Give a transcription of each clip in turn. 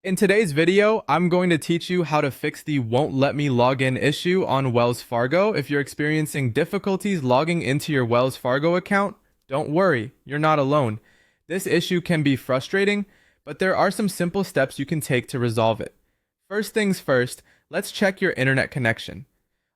In today's video, I'm going to teach you how to fix the won't let me log in issue on Wells Fargo. If you're experiencing difficulties logging into your Wells Fargo account, don't worry, you're not alone. This issue can be frustrating, but there are some simple steps you can take to resolve it. First things first, let's check your internet connection.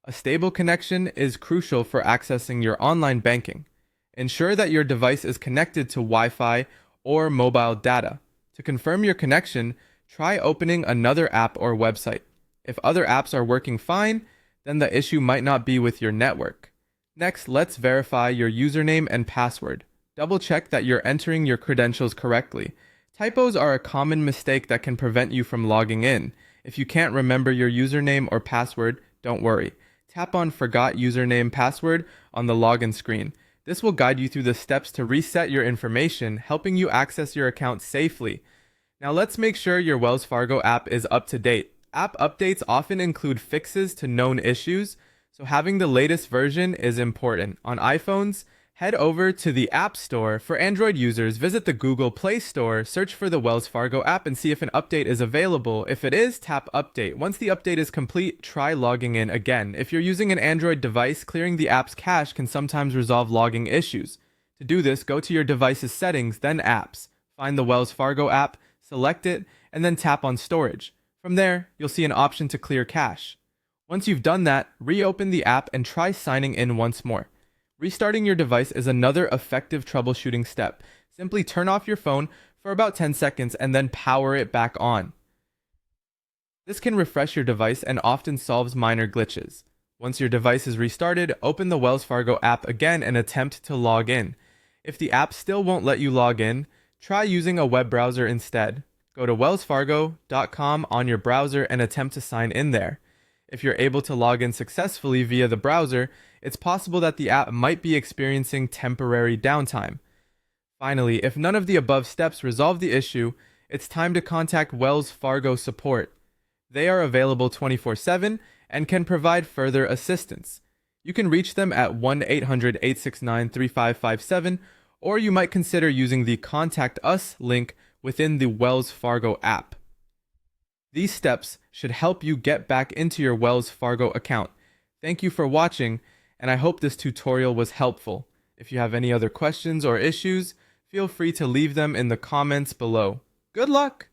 A stable connection is crucial for accessing your online banking. Ensure that your device is connected to Wi-Fi or mobile data. To confirm your connection, try opening another app or website. If other apps are working fine, then the issue might not be with your network. Next, let's verify your username and password. Double check that you're entering your credentials correctly. Typos are a common mistake that can prevent you from logging in. If you can't remember your username or password, don't worry. Tap on Forgot Username Password on the login screen. This will guide you through the steps to reset your information, helping you access your account safely. Now let's make sure your Wells Fargo app is up to date. App updates often include fixes to known issues, so having the latest version is important. On iPhones, head over to the App Store. For Android users, visit the Google Play Store, search for the Wells Fargo app and see if an update is available. If it is, tap Update. Once the update is complete, try logging in again. If you're using an Android device, clearing the app's cache can sometimes resolve logging issues. To do this, go to your device's settings, then Apps. Find the Wells Fargo app, select it, and then tap on Storage. From there, you'll see an option to clear cache. Once you've done that, reopen the app and try signing in once more. Restarting your device is another effective troubleshooting step. Simply turn off your phone for about 10 seconds and then power it back on. This can refresh your device and often solves minor glitches. Once your device is restarted, open the Wells Fargo app again and attempt to log in. If the app still won't let you log in, try using a web browser instead. Go to wellsfargo.com on your browser and attempt to sign in there. If you're able to log in successfully via the browser, it's possible that the app might be experiencing temporary downtime. Finally, if none of the above steps resolve the issue, it's time to contact Wells Fargo support. They are available 24/7 and can provide further assistance. You can reach them at 1-800-869-3557, or you might consider using the Contact Us link within the Wells Fargo app. These steps should help you get back into your Wells Fargo account. Thank you for watching, and I hope this tutorial was helpful. If you have any other questions or issues, feel free to leave them in the comments below. Good luck!